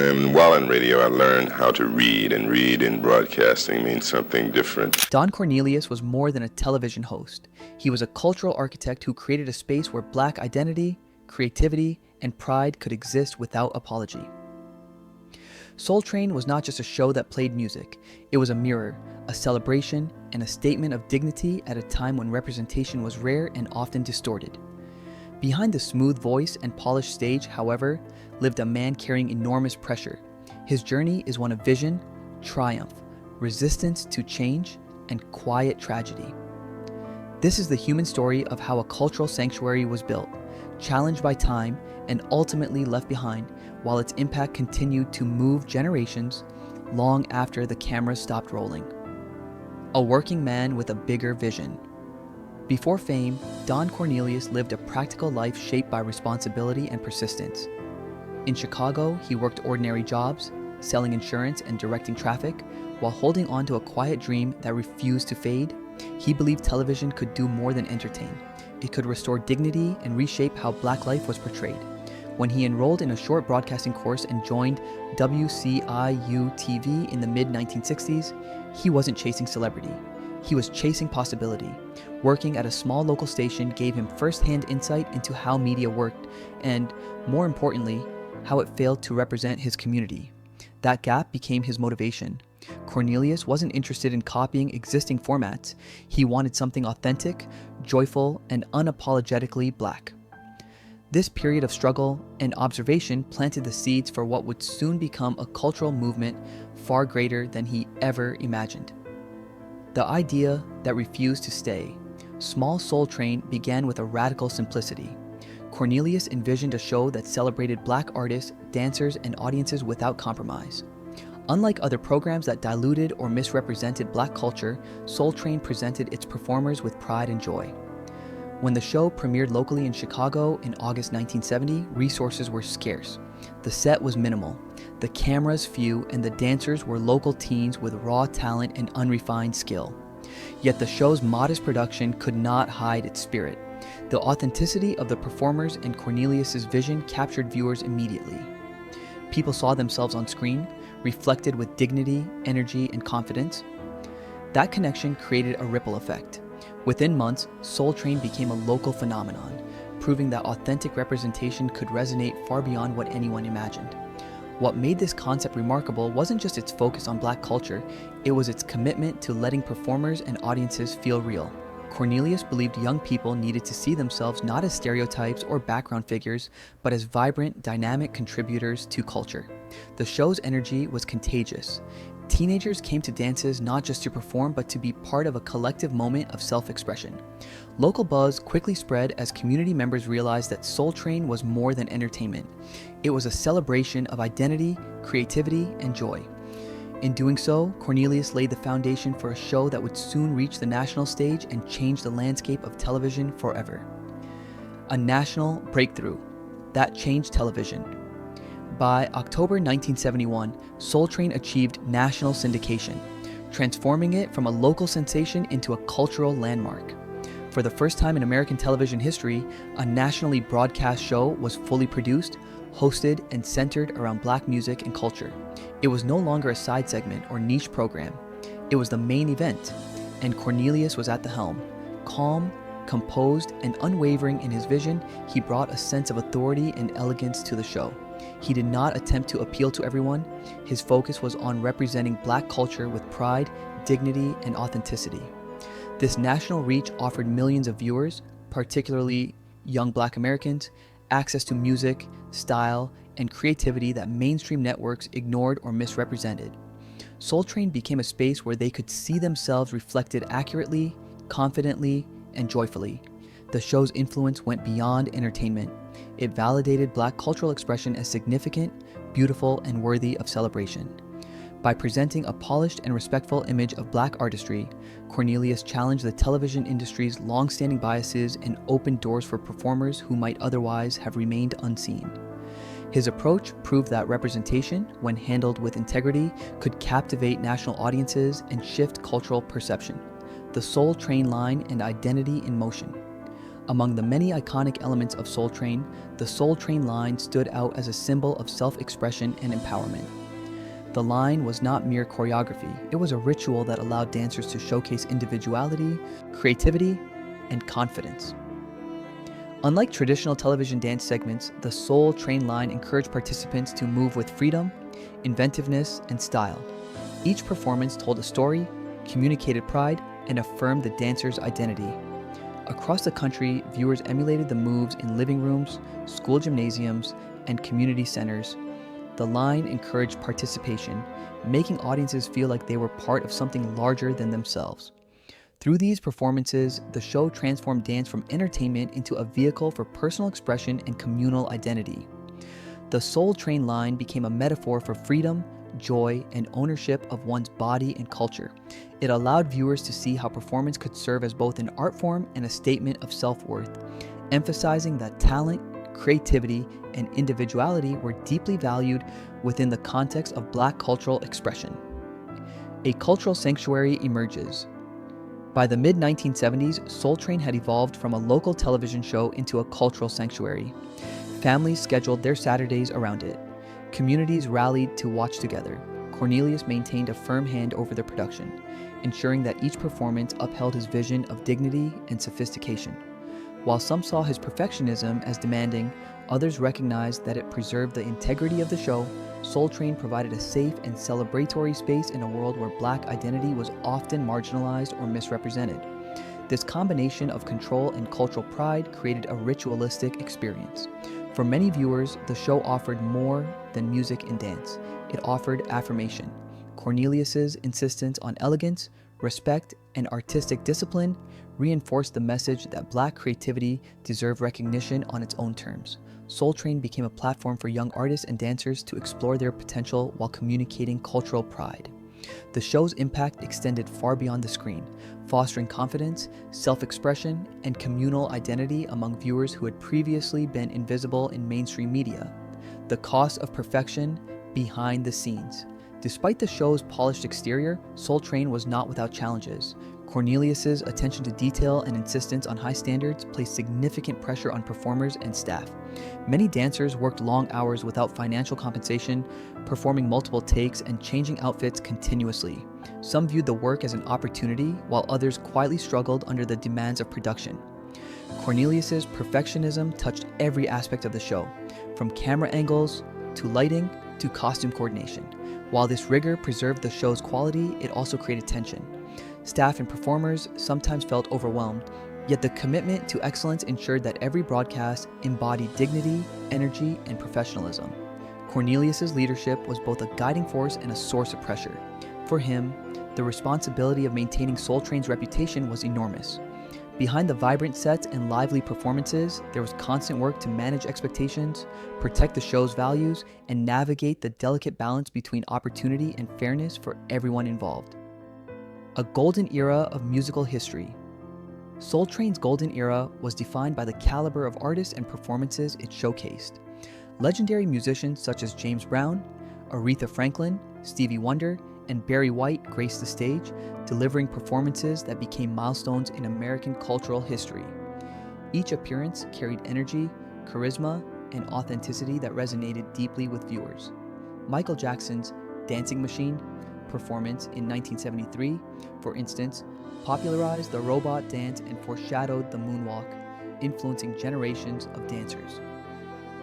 And while in radio, I learned how to read, and read in broadcasting means something different. Don Cornelius was more than a television host. He was a cultural architect who created a space where Black identity, creativity, and pride could exist without apology. Soul Train was not just a show that played music. It was a mirror, a celebration, and a statement of dignity at a time when representation was rare and often distorted. Behind the smooth voice and polished stage, however, lived a man carrying enormous pressure. His journey is one of vision, triumph, resistance to change, and quiet tragedy. This is the human story of how a cultural sanctuary was built, challenged by time, and ultimately left behind, while its impact continued to move generations long after the cameras stopped rolling. A working man with a bigger vision. Before fame, Don Cornelius lived a practical life shaped by responsibility and persistence. In Chicago, he worked ordinary jobs, selling insurance and directing traffic, while holding on to a quiet dream that refused to fade. He believed television could do more than entertain. It could restore dignity and reshape how Black life was portrayed. When he enrolled in a short broadcasting course and joined WCIU-TV in the mid-1960s, he wasn't chasing celebrity. He was chasing possibility. Working at a small local station gave him first-hand insight into how media worked and, more importantly, how it failed to represent his community. That gap became his motivation. Cornelius wasn't interested in copying existing formats. He wanted something authentic, joyful, and unapologetically Black. This period of struggle and observation planted the seeds for what would soon become a cultural movement far greater than he ever imagined. The idea that refused to stay. Small Soul Train began with a radical simplicity. Cornelius envisioned a show that celebrated Black artists, dancers, and audiences without compromise. Unlike other programs that diluted or misrepresented Black culture, Soul Train presented its performers with pride and joy. When the show premiered locally in Chicago in August 1970, resources were scarce. The set was minimal, the cameras few, and the dancers were local teens with raw talent and unrefined skill. Yet the show's modest production could not hide its spirit. The authenticity of the performers and Cornelius's vision captured viewers immediately. People saw themselves on screen, reflected with dignity, energy, and confidence. That connection created a ripple effect. Within months, Soul Train became a local phenomenon, proving that authentic representation could resonate far beyond what anyone imagined. What made this concept remarkable wasn't just its focus on Black culture, it was its commitment to letting performers and audiences feel real. Cornelius believed young people needed to see themselves not as stereotypes or background figures, but as vibrant, dynamic contributors to culture. The show's energy was contagious. Teenagers came to dances not just to perform, but to be part of a collective moment of self-expression. Local buzz quickly spread as community members realized that Soul Train was more than entertainment. It was a celebration of identity, creativity, and joy. In doing so, Cornelius laid the foundation for a show that would soon reach the national stage and change the landscape of television forever. A national breakthrough that changed television. By October 1971, Soul Train achieved national syndication, transforming it from a local sensation into a cultural landmark. For the first time in American television history, a nationally broadcast show was fully produced, hosted, and centered around Black music and culture. It was no longer a side segment or niche program. It was the main event, and Cornelius was at the helm. Calm, composed, and unwavering in his vision, he brought a sense of authority and elegance to the show. He did not attempt to appeal to everyone. His focus was on representing Black culture with pride, dignity, and authenticity. This national reach offered millions of viewers, particularly young Black Americans, access to music, style, and creativity that mainstream networks ignored or misrepresented. Soul Train became a space where they could see themselves reflected accurately, confidently, and joyfully. The show's influence went beyond entertainment. It validated Black cultural expression as significant, beautiful, and worthy of celebration. By presenting a polished and respectful image of Black artistry, Cornelius challenged the television industry's long-standing biases and opened doors for performers who might otherwise have remained unseen. His approach proved that representation, when handled with integrity, could captivate national audiences and shift cultural perception. The Soul Train line and identity in motion. Among the many iconic elements of Soul Train, the Soul Train line stood out as a symbol of self-expression and empowerment. The line was not mere choreography, it was a ritual that allowed dancers to showcase individuality, creativity, and confidence. Unlike traditional television dance segments, the Soul Train line encouraged participants to move with freedom, inventiveness, and style. Each performance told a story, communicated pride, and affirmed the dancer's identity. Across the country, viewers emulated the moves in living rooms, school gymnasiums, and community centers. The line encouraged participation, making audiences feel like they were part of something larger than themselves. Through these performances, the show transformed dance from entertainment into a vehicle for personal expression and communal identity. The Soul Train line became a metaphor for freedom, joy, and ownership of one's body and culture. It allowed viewers to see how performance could serve as both an art form and a statement of self-worth, emphasizing that talent, creativity, and individuality were deeply valued within the context of Black cultural expression. A cultural sanctuary emerges. By the mid-1970s, Soul Train had evolved from a local television show into a cultural sanctuary. Families scheduled their Saturdays around it. Communities rallied to watch together. Cornelius maintained a firm hand over the production, ensuring that each performance upheld his vision of dignity and sophistication. While some saw his perfectionism as demanding, others recognized that it preserved the integrity of the show. Soul Train provided a safe and celebratory space in a world where Black identity was often marginalized or misrepresented. This combination of control and cultural pride created a ritualistic experience. For many viewers, the show offered more than music and dance. It offered affirmation. Cornelius's insistence on elegance, respect, and artistic discipline reinforced the message that Black creativity deserved recognition on its own terms. Soul Train became a platform for young artists and dancers to explore their potential while communicating cultural pride. The show's impact extended far beyond the screen, fostering confidence, self-expression, and communal identity among viewers who had previously been invisible in mainstream media. The cost of perfection behind the scenes. Despite the show's polished exterior, Soul Train was not without challenges. Cornelius's attention to detail and insistence on high standards placed significant pressure on performers and staff. Many dancers worked long hours without financial compensation, performing multiple takes and changing outfits continuously. Some viewed the work as an opportunity, while others quietly struggled under the demands of production. Cornelius's perfectionism touched every aspect of the show, from camera angles to lighting to costume coordination. While this rigor preserved the show's quality, it also created tension. Staff and performers sometimes felt overwhelmed, yet the commitment to excellence ensured that every broadcast embodied dignity, energy, and professionalism. Cornelius's leadership was both a guiding force and a source of pressure. For him, the responsibility of maintaining Soul Train's reputation was enormous. Behind the vibrant sets and lively performances, there was constant work to manage expectations, protect the show's values, and navigate the delicate balance between opportunity and fairness for everyone involved. A golden era of musical history. Soul Train's golden era was defined by the caliber of artists and performances it showcased. Legendary musicians such as James Brown, Aretha Franklin, Stevie Wonder, and Barry White graced the stage, delivering performances that became milestones in American cultural history. Each appearance carried energy, charisma, and authenticity that resonated deeply with viewers. Michael Jackson's Dancing Machine performance in 1973, for instance, popularized the robot dance and foreshadowed the moonwalk, influencing generations of dancers.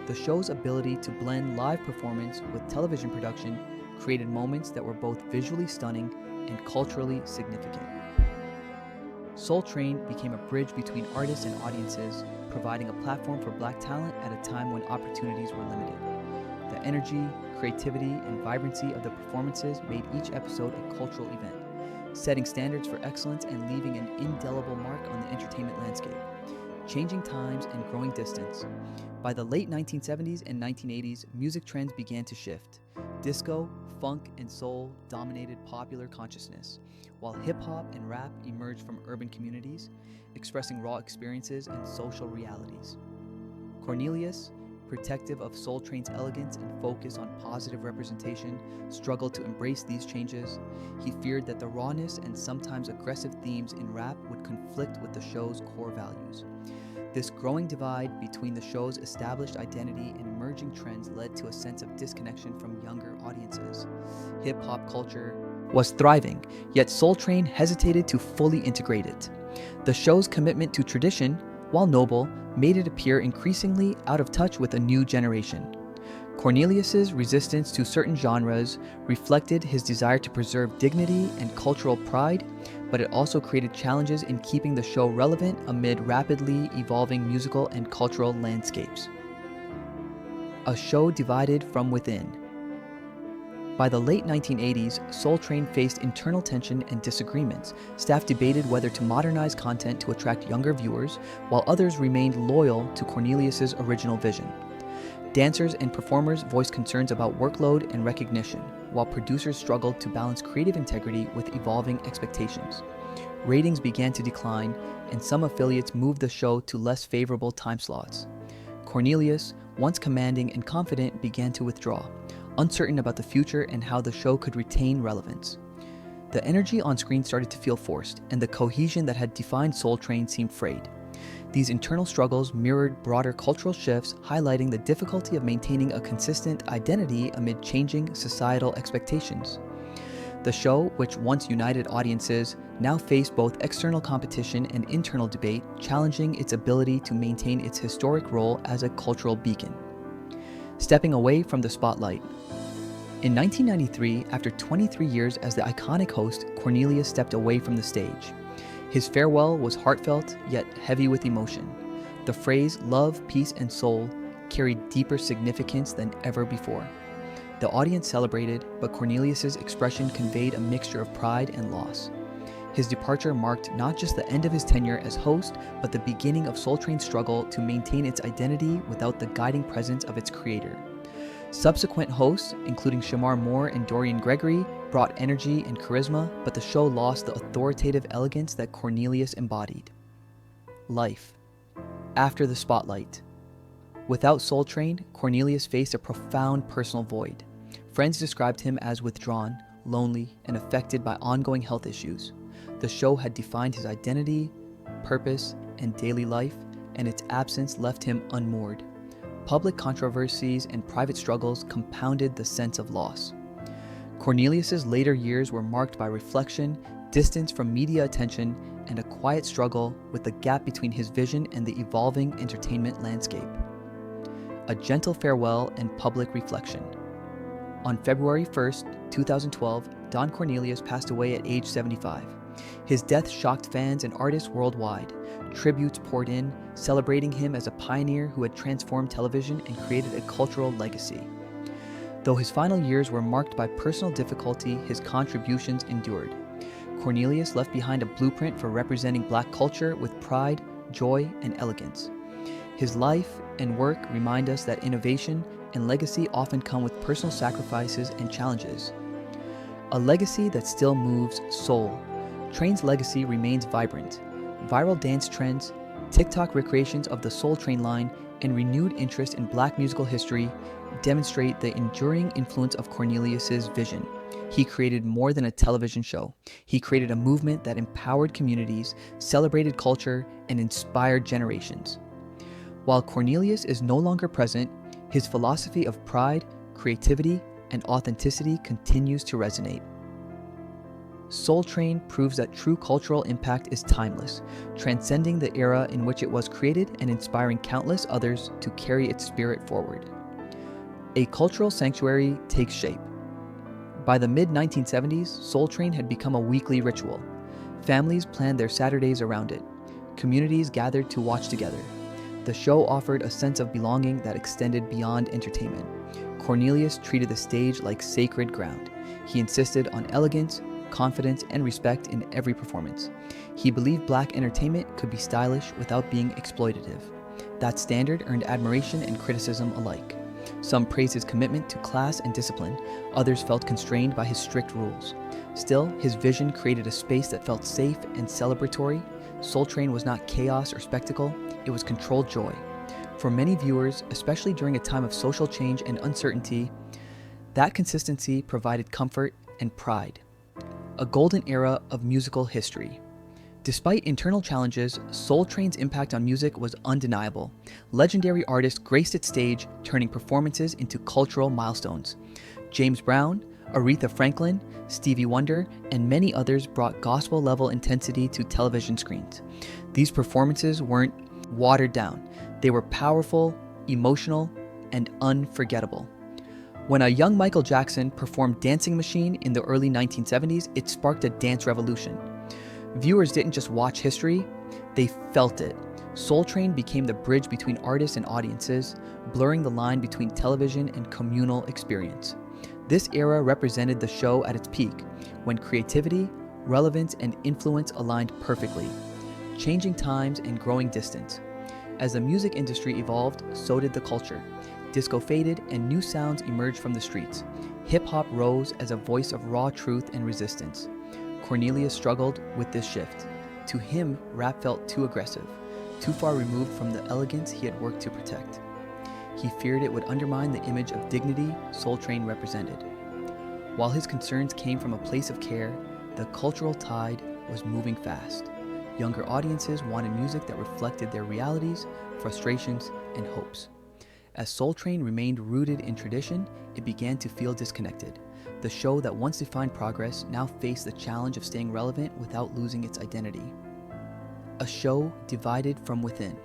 The show's ability to blend live performance with television production created moments that were both visually stunning and culturally significant. Soul Train became a bridge between artists and audiences, providing a platform for Black talent at a time when opportunities were limited. The energy, creativity, and vibrancy of the performances made each episode a cultural event, setting standards for excellence and leaving an indelible mark on the entertainment landscape. Changing times and growing distance. By the late 1970s and 1980s, music trends began to shift. Disco, funk, and soul dominated popular consciousness, while hip-hop and rap emerged from urban communities, expressing raw experiences and social realities. Cornelius, protective of Soul Train's elegance and focus on positive representation, struggled to embrace these changes. He feared that the rawness and sometimes aggressive themes in rap would conflict with the show's core values. This growing divide between the show's established identity and emerging trends led to a sense of disconnection from younger audiences. Hip hop culture was thriving, yet Soul Train hesitated to fully integrate it. The show's commitment to tradition, while noble, made it appear increasingly out of touch with a new generation. Cornelius's resistance to certain genres reflected his desire to preserve dignity and cultural pride, but it also created challenges in keeping the show relevant amid rapidly evolving musical and cultural landscapes. A show divided from within. By the late 1980s, Soul Train faced internal tension and disagreements. Staff debated whether to modernize content to attract younger viewers, while others remained loyal to Cornelius's original vision. Dancers and performers voiced concerns about workload and recognition, while producers struggled to balance creative integrity with evolving expectations. Ratings began to decline, and some affiliates moved the show to less favorable time slots. Cornelius, once commanding and confident, began to withdraw, uncertain about the future and how the show could retain relevance. The energy on screen started to feel forced, and the cohesion that had defined Soul Train seemed frayed. These internal struggles mirrored broader cultural shifts, highlighting the difficulty of maintaining a consistent identity amid changing societal expectations. The show, which once united audiences, now faced both external competition and internal debate, challenging its ability to maintain its historic role as a cultural beacon. Stepping away from the spotlight. In 1993, after 23 years as the iconic host, Cornelius stepped away from the stage. His farewell was heartfelt, yet heavy with emotion. The phrase "love, peace, and soul" carried deeper significance than ever before. The audience celebrated, but Cornelius's expression conveyed a mixture of pride and loss. His departure marked not just the end of his tenure as host, but the beginning of Soul Train's struggle to maintain its identity without the guiding presence of its creator. Subsequent hosts, including Shamar Moore and Dorian Gregory, brought energy and charisma, but the show lost the authoritative elegance that Cornelius embodied. Life. After the spotlight. Without Soul Train, Cornelius faced a profound personal void. Friends described him as withdrawn, lonely, and affected by ongoing health issues. The show had defined his identity, purpose, and daily life, and its absence left him unmoored. Public controversies and private struggles compounded the sense of loss. Cornelius's later years were marked by reflection, distance from media attention, and a quiet struggle with the gap between his vision and the evolving entertainment landscape. A gentle farewell and public reflection. On February 1st, 2012, Don Cornelius passed away at age 75. His death shocked fans and artists worldwide. Tributes poured in, celebrating him as a pioneer who had transformed television and created a cultural legacy. Though his final years were marked by personal difficulty, his contributions endured. Cornelius left behind a blueprint for representing Black culture with pride, joy, and elegance. His life and work remind us that innovation and legacy often come with personal sacrifices and challenges. A legacy that still moves Soul Train's legacy remains vibrant. Viral dance trends, TikTok recreations of the Soul Train line, and renewed interest in Black musical history demonstrate the enduring influence of Cornelius's vision. He created more than a television show. He created a movement that empowered communities, celebrated culture, and inspired generations. While Cornelius is no longer present, his philosophy of pride, creativity, and authenticity continues to resonate. Soul Train proves that true cultural impact is timeless, transcending the era in which it was created and inspiring countless others to carry its spirit forward. A cultural sanctuary takes shape. By the mid-1970s, Soul Train had become a weekly ritual. Families planned their Saturdays around it. Communities gathered to watch together. The show offered a sense of belonging that extended beyond entertainment. Cornelius treated the stage like sacred ground. He insisted on elegance, confidence, and respect in every performance. He believed Black entertainment could be stylish without being exploitative. That standard earned admiration and criticism alike. Some praised his commitment to class and discipline, others felt constrained by his strict rules. Still, his vision created a space that felt safe and celebratory. Soul Train was not chaos or spectacle, it was controlled joy. For many viewers, especially during a time of social change and uncertainty, that consistency provided comfort and pride. A golden era of musical history. Despite internal challenges, Soul Train's impact on music was undeniable. Legendary artists graced its stage, turning performances into cultural milestones. James Brown, Aretha Franklin, Stevie Wonder, and many others brought gospel-level intensity to television screens. These performances weren't watered down. They were powerful, emotional, and unforgettable. When a young Michael Jackson performed Dancing Machine in the early 1970s, it sparked a dance revolution. Viewers didn't just watch history, they felt it. Soul Train became the bridge between artists and audiences, blurring the line between television and communal experience. This era represented the show at its peak, when creativity, relevance, and influence aligned perfectly, changing times and growing distance. As the music industry evolved, so did the culture. Disco faded and new sounds emerged from the streets. Hip-hop rose as a voice of raw truth and resistance. Cornelius struggled with this shift. To him, rap felt too aggressive, too far removed from the elegance he had worked to protect. He feared it would undermine the image of dignity Soul Train represented. While his concerns came from a place of care, the cultural tide was moving fast. Younger audiences wanted music that reflected their realities, frustrations, and hopes. As Soul Train remained rooted in tradition, it began to feel disconnected. The show that once defined progress now faced the challenge of staying relevant without losing its identity. A show divided from within.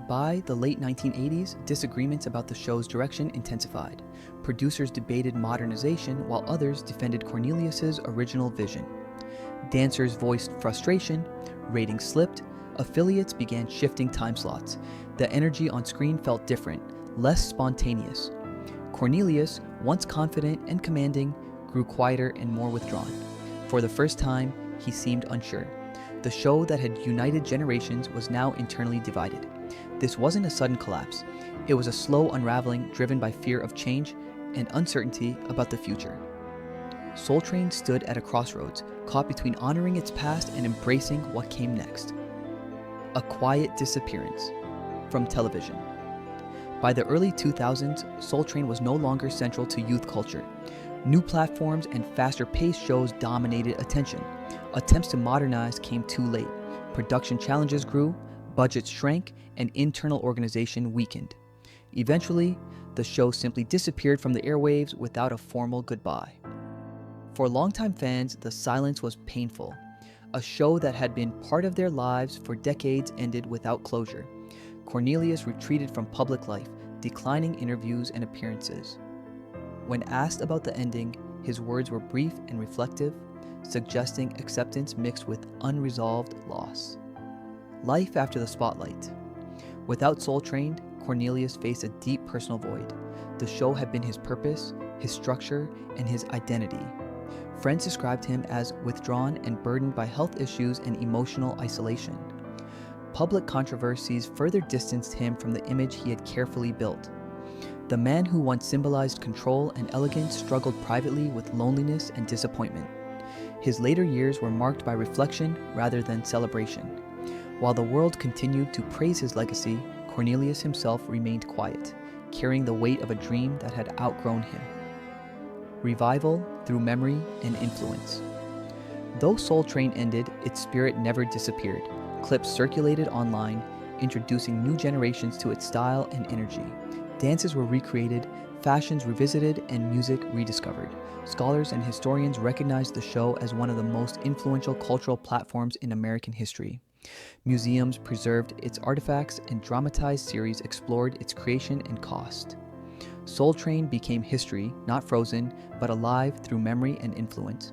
By the late 1980s, disagreements about the show's direction intensified. Producers debated modernization while others defended Cornelius's original vision. Dancers voiced frustration, ratings slipped, affiliates began shifting time slots. The energy on screen felt different, less spontaneous. Cornelius, once confident and commanding, grew quieter and more withdrawn. For the first time, he seemed unsure. The show that had united generations was now internally divided. This wasn't a sudden collapse. It was a slow unraveling driven by fear of change and uncertainty about the future. Soul Train stood at a crossroads, caught between honoring its past and embracing what came next. A quiet disappearance from television. By the early 2000s, Soul Train was no longer central to youth culture. New platforms and faster-paced shows dominated attention. Attempts to modernize came too late. Production challenges grew, budgets shrank, and internal organization weakened. Eventually, the show simply disappeared from the airwaves without a formal goodbye. For longtime fans, the silence was painful. A show that had been part of their lives for decades ended without closure. Cornelius retreated from public life, declining interviews and appearances. When asked about the ending, his words were brief and reflective, suggesting acceptance mixed with unresolved loss. Life after the spotlight. Without Soul Train, Cornelius faced a deep personal void. The show had been his purpose, his structure, and his identity. Friends described him as withdrawn and burdened by health issues and emotional isolation. Public controversies further distanced him from the image he had carefully built. The man who once symbolized control and elegance struggled privately with loneliness and disappointment. His later years were marked by reflection rather than celebration. While the world continued to praise his legacy, Cornelius himself remained quiet, carrying the weight of a dream that had outgrown him. Revival through memory and influence. Though Soul Train ended, its spirit never disappeared. Clips circulated online, introducing new generations to its style and energy. Dances were recreated, fashions revisited, and music rediscovered. Scholars and historians recognized the show as one of the most influential cultural platforms in American history. Museums preserved its artifacts, and dramatized series explored its creation and cost. Soul Train became history, not frozen, but alive through memory and influence.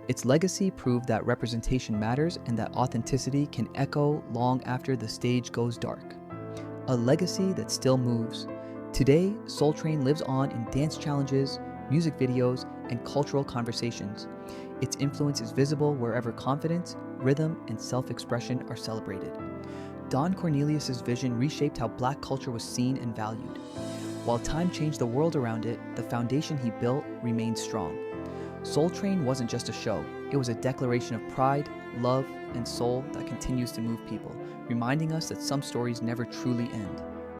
Its legacy proved that representation matters and that authenticity can echo long after the stage goes dark. A legacy that still moves. Today, Soul Train lives on in dance challenges, music videos, and cultural conversations. Its influence is visible wherever confidence, rhythm, and self-expression are celebrated. Don Cornelius's vision reshaped how Black culture was seen and valued. While time changed the world around it, the foundation he built remained strong. Soul Train wasn't just a show, it was a declaration of pride, love, and soul that continues to move people, reminding us that some stories never truly end.